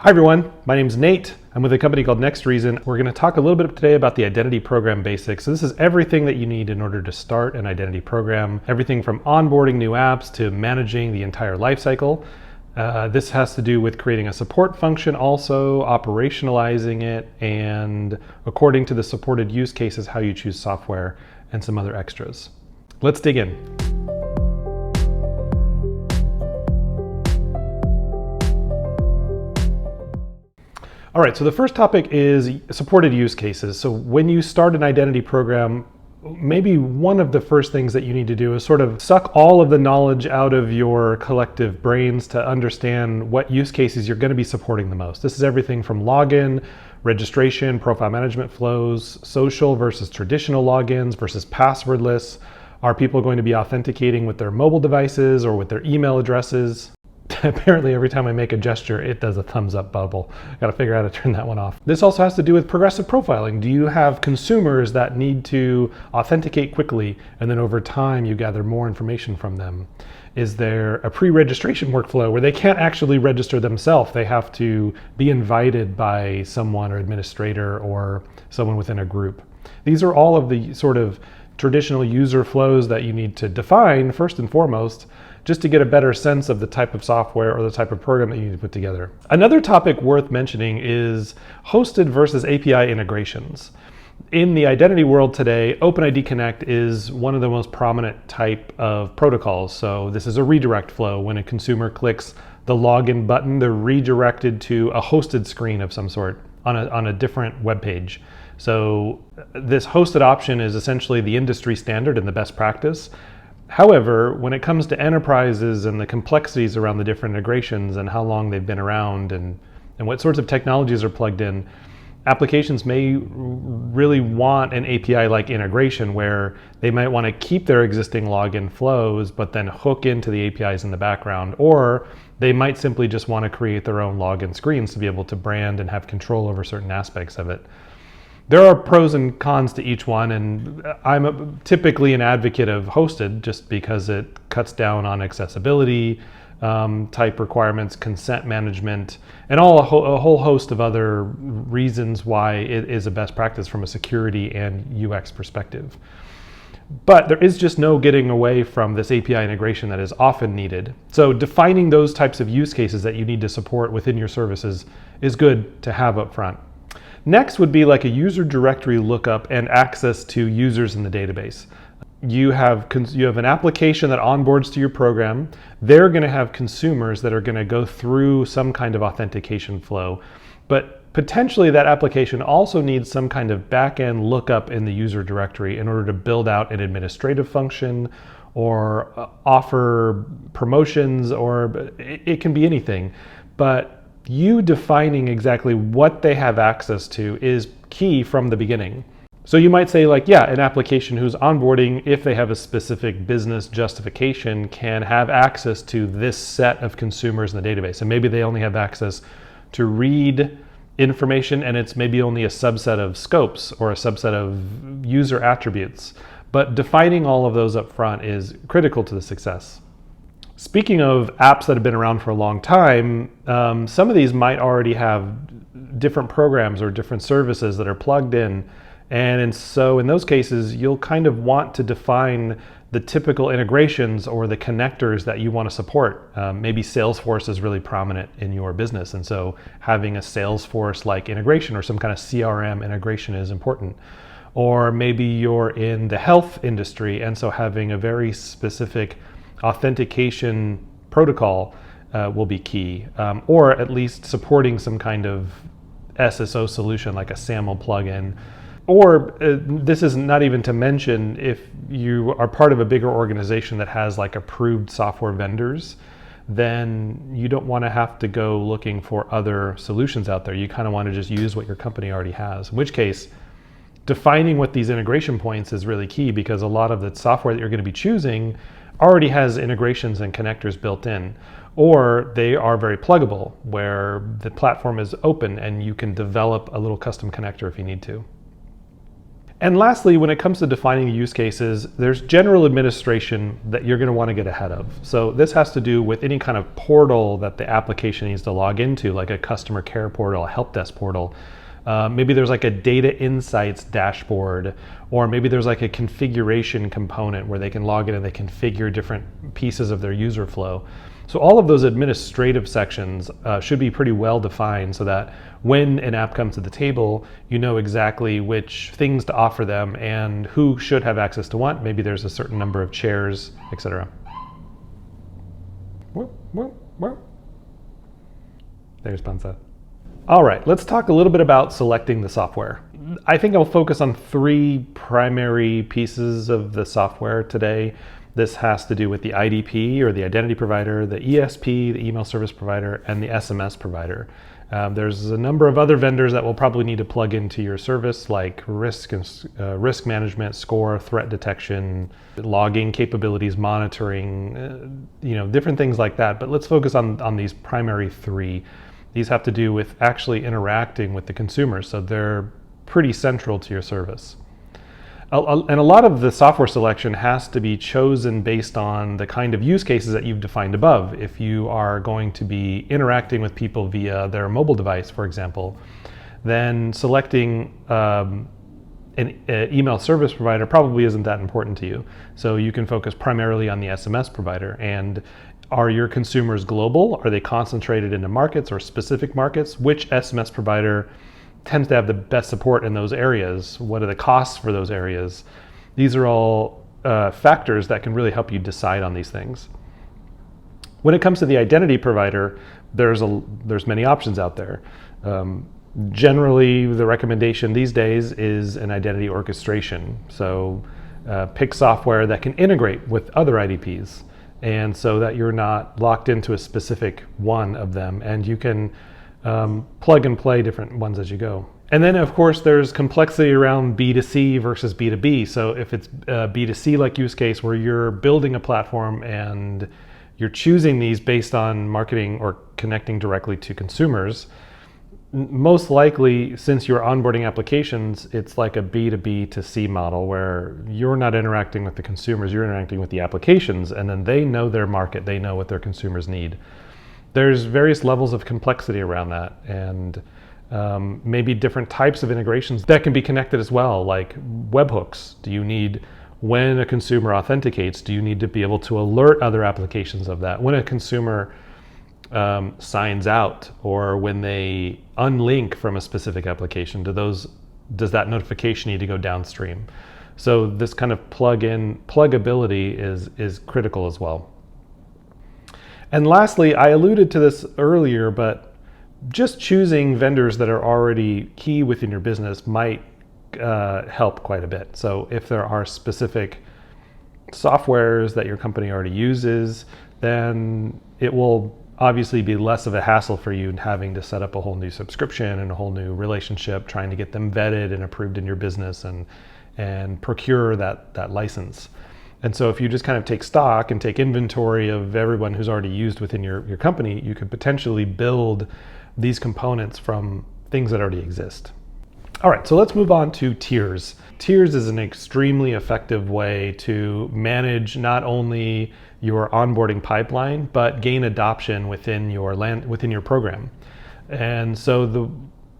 Hi everyone, my name is Nate. I'm with a company called Next Reason. We're going to talk a little bit today about the identity program basics. So this is everything that you need in order to start an identity program. Everything from onboarding new apps to managing the entire lifecycle. This has to do with creating a support function, also operationalizing it, and according to the supported use cases, how you choose software and some other extras. Let's dig in. All right, so the first topic is supported use cases. So when you start an identity program, maybe one of the first things that you need to do is sort of suck all of the knowledge out of your collective brains to understand what use cases you're going to be supporting the most. This is everything from login, registration, profile management flows, social versus traditional logins versus passwordless. Are people going to be authenticating with their mobile devices or with their email addresses? Apparently every time I make a gesture, it does a thumbs up bubble. Gotta figure out how to turn that one off. This also has to do with progressive profiling. Do you have consumers that need to authenticate quickly and then over time you gather more information from them? Is there a pre-registration workflow where they can't actually register themselves? They have to be invited by someone or administrator or someone within a group. These are all of the sort of traditional user flows that you need to define first and foremost, just to get a better sense of the type of software or the type of program that you need to put together. Another topic worth mentioning is hosted versus API integrations. In the identity world today, OpenID Connect is one of the most prominent type of protocols. So this is a redirect flow. When a consumer clicks the login button, they're redirected to a hosted screen of some sort on a different web page. So this hosted option is essentially the industry standard and the best practice. However, when it comes to enterprises and the complexities around the different integrations and how long they've been around and what sorts of technologies are plugged in, applications may really want an API-like integration where they might want to keep their existing login flows but then hook into the APIs in the background, or they might simply just want to create their own login screens to be able to brand and have control over certain aspects of it. There are pros and cons to each one, and I'm typically an advocate of hosted just because it cuts down on accessibility type requirements, consent management, and a whole host of other reasons why it is a best practice from a security and UX perspective. But there is just no getting away from this API integration that is often needed. So defining those types of use cases that you need to support within your services is good to have up front. Next would be like a user directory lookup and access to users in the database. You have an application that onboards to your program. They're going to have consumers that are going to go through some kind of authentication flow. But potentially that application also needs some kind of back-end lookup in the user directory in order to build out an administrative function or offer promotions, or it can be anything. But you defining exactly what they have access to is key from the beginning. So you might say like, yeah, an application who's onboarding, if they have a specific business justification, can have access to this set of consumers in the database. And maybe they only have access to read information and it's maybe only a subset of scopes or a subset of user attributes. But defining all of those up front is critical to the success. Speaking of apps that have been around for a long time, some of these might already have different programs or different services that are plugged in. And so in those cases, you'll kind of want to define the typical integrations or the connectors that you want to support. Maybe Salesforce is really prominent in your business. And so having a Salesforce-like integration or some kind of CRM integration is important. Or maybe you're in the health industry, and so having a very specific authentication protocol will be key, or at least supporting some kind of SSO solution like a SAML plugin. Or this is not even to mention if you are part of a bigger organization that has like approved software vendors, then you don't want to have to go looking for other solutions out there. You kind of want to just use what your company already has, in which case defining what these integration points is really key, because a lot of the software that you're going to be choosing already has integrations and connectors built in, or they are very pluggable where the platform is open and you can develop a little custom connector if you need to. And lastly, when it comes to defining use cases, there's general administration that you're going to want to get ahead of. So this has to do with any kind of portal that the application needs to log into, like a customer care portal, a help desk portal. Maybe there's like a data insights dashboard, or maybe there's like a configuration component where they can log in and they configure different pieces of their user flow. So all of those administrative sections should be pretty well defined so that when an app comes to the table, you know exactly which things to offer them and who should have access to what. Maybe there's a certain number of chairs, etc. There's Panza. All right, let's talk a little bit about selecting the software. I think I'll focus on 3 primary pieces of the software today. This has to do with the IDP, or the identity provider, the ESP, the email service provider, and the SMS provider. There's a number of other vendors that will probably need to plug into your service, like risk management, score, threat detection, logging capabilities, monitoring, different things like that. But let's focus on these primary 3. These have to do with actually interacting with the consumer, so they're pretty central to your service. And a lot of the software selection has to be chosen based on the kind of use cases that you've defined above. If you are going to be interacting with people via their mobile device, for example, then selecting an email service provider probably isn't that important to you. So you can focus primarily on the SMS provider. And are your consumers global? Are they concentrated into markets or specific markets? Which SMS provider tends to have the best support in those areas? What are the costs for those areas? These are all factors that can really help you decide on these things. When it comes to the identity provider, there's many options out there. Generally, the recommendation these days is an identity orchestration. So pick software that can integrate with other IDPs, and so that you're not locked into a specific one of them, and you can plug and play different ones as you go. And then of course there's complexity around B2C versus B2B. So if it's a B2C like use case where you're building a platform and you're choosing these based on marketing or connecting directly to consumers, most likely, since you're onboarding applications, it's like a B2B to C model where you're not interacting with the consumers, you're interacting with the applications, and then they know their market, they know what their consumers need. There's various levels of complexity around that, and maybe different types of integrations that can be connected as well, like webhooks. Do you need, when a consumer authenticates, do you need to be able to alert other applications of that? When a consumer signs out, or when they unlink from a specific application, does that notification need to go downstream? So this kind of pluggability is critical as well. And lastly, I alluded to this earlier, but just choosing vendors that are already key within your business might help quite a bit. So if there are specific softwares that your company already uses, then it will obviously be less of a hassle for you having to set up a whole new subscription and a whole new relationship, trying to get them vetted and approved in your business and procure that license. And so if you just kind of take stock and take inventory of everyone who's already used within your company, you could potentially build these components from things that already exist. All right, so let's move on to tiers. Tiers is an extremely effective way to manage not only your onboarding pipeline, but gain adoption within your program. And so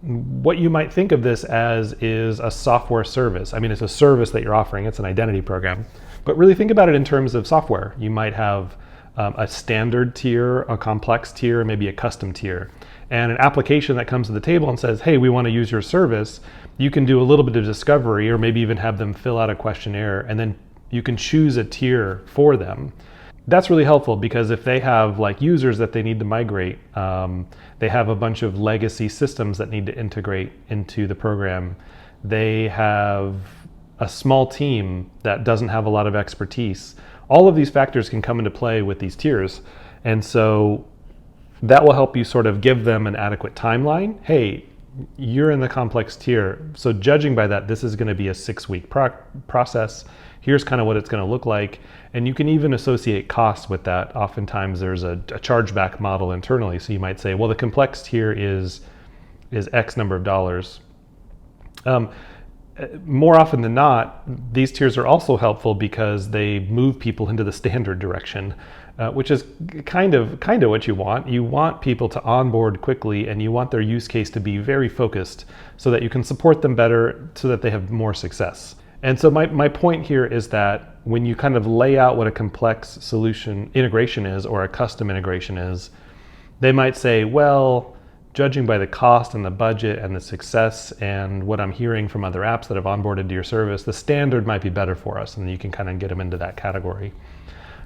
what you might think of this as is a software service. I mean, it's a service that you're offering, it's an identity program. But really think about it in terms of software. You might have a standard tier, a complex tier, maybe a custom tier. And an application that comes to the table and says, hey, we want to use your service, you can do a little bit of discovery, or maybe even have them fill out a questionnaire, and then you can choose a tier for them. That's really helpful, because if they have like users that they need to migrate, they have a bunch of legacy systems that need to integrate into the program, they have a small team that doesn't have a lot of expertise. All of these factors can come into play with these tiers. And so that will help you sort of give them an adequate timeline. Hey, you're in the complex tier, so judging by that, this is going to be a 6-week process. Here's kind of what it's going to look like. And you can even associate costs with that. Oftentimes there's a chargeback model internally. So you might say, well, the complex tier is X number of dollars. more often than not, these tiers are also helpful because they move people into the standard direction, which is kind of what you want. You want people to onboard quickly, and you want their use case to be very focused so that you can support them better so that they have more success. And so my point here is that when you kind of lay out what a complex solution integration is or a custom integration is, they might say, well, judging by the cost and the budget and the success and what I'm hearing from other apps that have onboarded to your service, the standard might be better for us, and you can kind of get them into that category.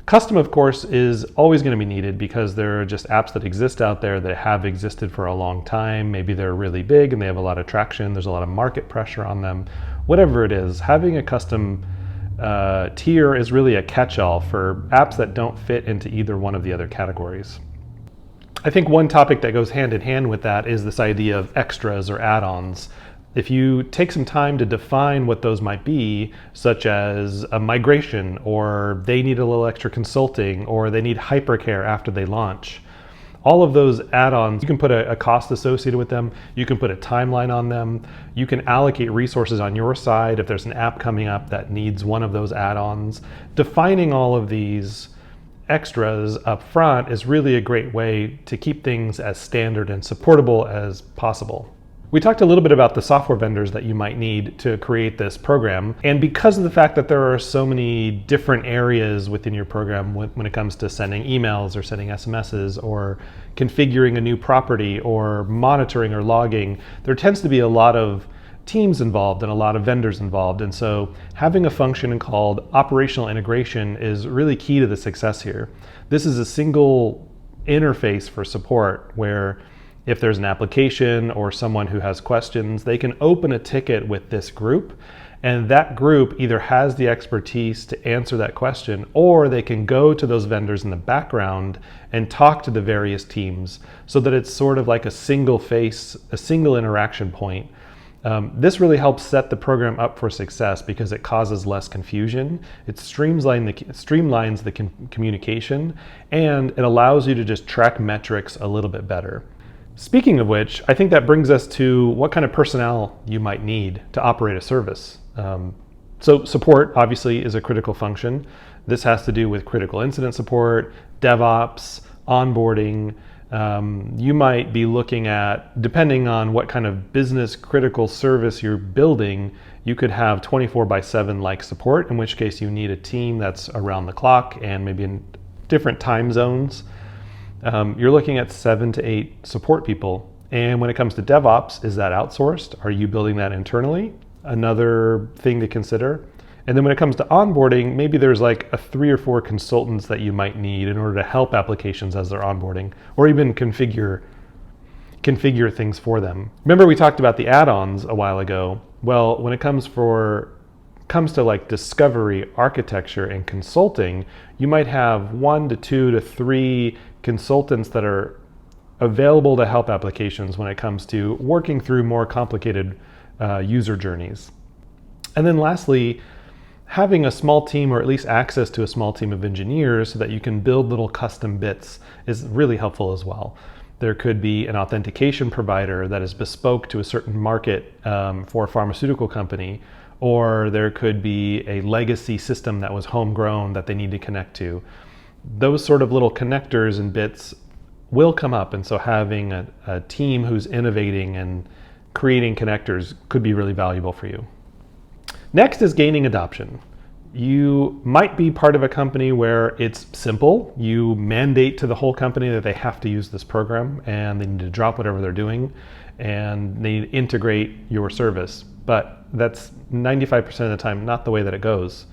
Custom, of course, is always going to be needed because there are just apps that exist out there that have existed for a long time. Maybe they're really big and they have a lot of traction. There's a lot of market pressure on them. Whatever it is, having a custom tier is really a catch-all for apps that don't fit into either one of the other categories. I think one topic that goes hand in hand with that is this idea of extras or add-ons. If you take some time to define what those might be, such as a migration, or they need a little extra consulting, or they need hypercare after they launch, all of those add-ons, you can put a cost associated with them, you can put a timeline on them, you can allocate resources on your side if there's an app coming up that needs one of those add-ons. Defining all of these extras up front is really a great way to keep things as standard and supportable as possible. We talked a little bit about the software vendors that you might need to create this program. And because of the fact that there are so many different areas within your program when it comes to sending emails or sending SMSs or configuring a new property or monitoring or logging, there tends to be a lot of teams involved and a lot of vendors involved. And so having a function called operational integration is really key to the success here. This is a single interface for support where if there's an application or someone who has questions, they can open a ticket with this group, and that group either has the expertise to answer that question, or they can go to those vendors in the background and talk to the various teams so that it's sort of like a single face, a single interaction point. This really helps set the program up for success because it causes less confusion, it streamlines the communication, and it allows you to just track metrics a little bit better. Speaking of which, I think that brings us to what kind of personnel you might need to operate a service. So support obviously is a critical function. This has to do with critical incident support, DevOps, onboarding. You might be looking at, depending on what kind of business critical service you're building, you could have 24/7 like support, in which case you need a team that's around the clock and maybe in different time zones. You're looking at 7 to 8 support people. And when it comes to DevOps, is that outsourced? Are you building that internally? Another thing to consider. And then when it comes to onboarding, maybe there's like a 3 or 4 consultants that you might need in order to help applications as they're onboarding, or even configure things for them. Remember we talked about the add-ons a while ago. Well, when it comes to like discovery, architecture, and consulting, you might have 1 to 2 to 3 consultants that are available to help applications when it comes to working through more complicated user journeys. And then lastly, having a small team, or at least access to a small team of engineers so that you can build little custom bits, is really helpful as well. There could be an authentication provider that is bespoke to a certain market for a pharmaceutical company, or there could be a legacy system that was homegrown that they need to connect to. Those sort of little connectors and bits will come up, and so having a team who's innovating and creating connectors could be really valuable for you. Next is gaining adoption. You might be part of a company where it's simple. You mandate to the whole company that they have to use this program and they need to drop whatever they're doing and they need to integrate your service. But that's 95% of the time not the way that it goes.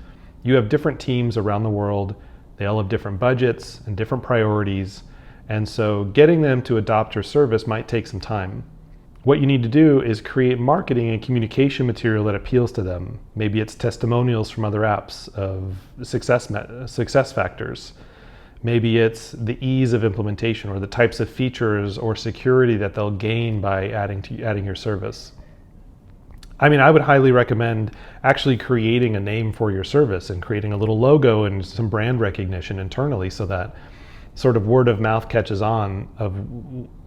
You have different teams around the world. They all have different budgets and different priorities. And so getting them to adopt your service might take some time. What you need to do is create marketing and communication material that appeals to them. Maybe it's testimonials from other apps of success factors. Maybe it's the ease of implementation or the types of features or security that they'll gain by adding your service. I mean, I would highly recommend actually creating a name for your service and creating a little logo and some brand recognition internally so that sort of word of mouth catches on of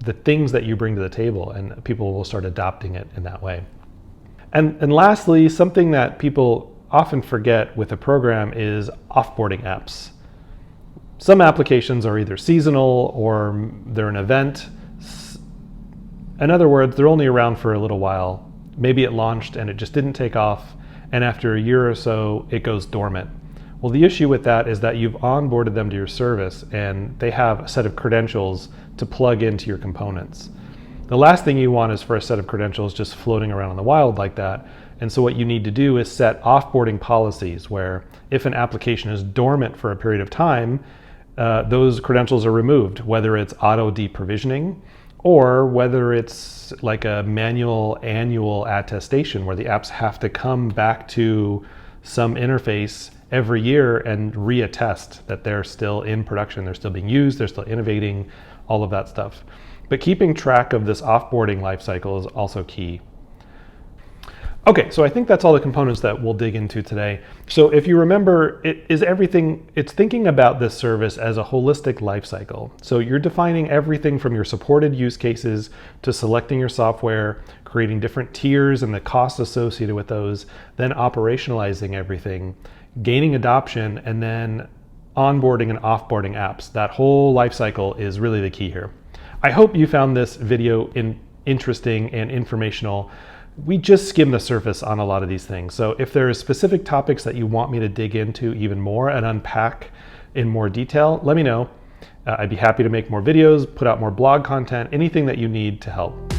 the things that you bring to the table and people will start adopting it in that way. And lastly, something that people often forget with a program is offboarding apps. Some applications are either seasonal or they're an event. In other words, they're only around for a little while. Maybe it launched and it just didn't take off, and after a year or so, it goes dormant. Well, the issue with that is that you've onboarded them to your service and they have a set of credentials to plug into your components. The last thing you want is for a set of credentials just floating around in the wild like that. And so what you need to do is set offboarding policies where if an application is dormant for a period of time, those credentials are removed, whether it's auto deprovisioning or whether it's like a manual annual attestation where the apps have to come back to some interface every year and reattest that they're still in production, they're still being used, they're still innovating, all of that stuff. But keeping track of this offboarding lifecycle is also key. Okay, so I think that's all the components that we'll dig into today. So if you remember, it's thinking about this service as a holistic lifecycle. So you're defining everything from your supported use cases to selecting your software, creating different tiers and the costs associated with those, then operationalizing everything, gaining adoption, and then onboarding and offboarding apps. That whole lifecycle is really the key here. I hope you found this video interesting and informational. We just skimmed the surface on a lot of these things. So if there are specific topics that you want me to dig into even more and unpack in more detail, let me know. I'd be happy to make more videos, put out more blog content, anything that you need to help.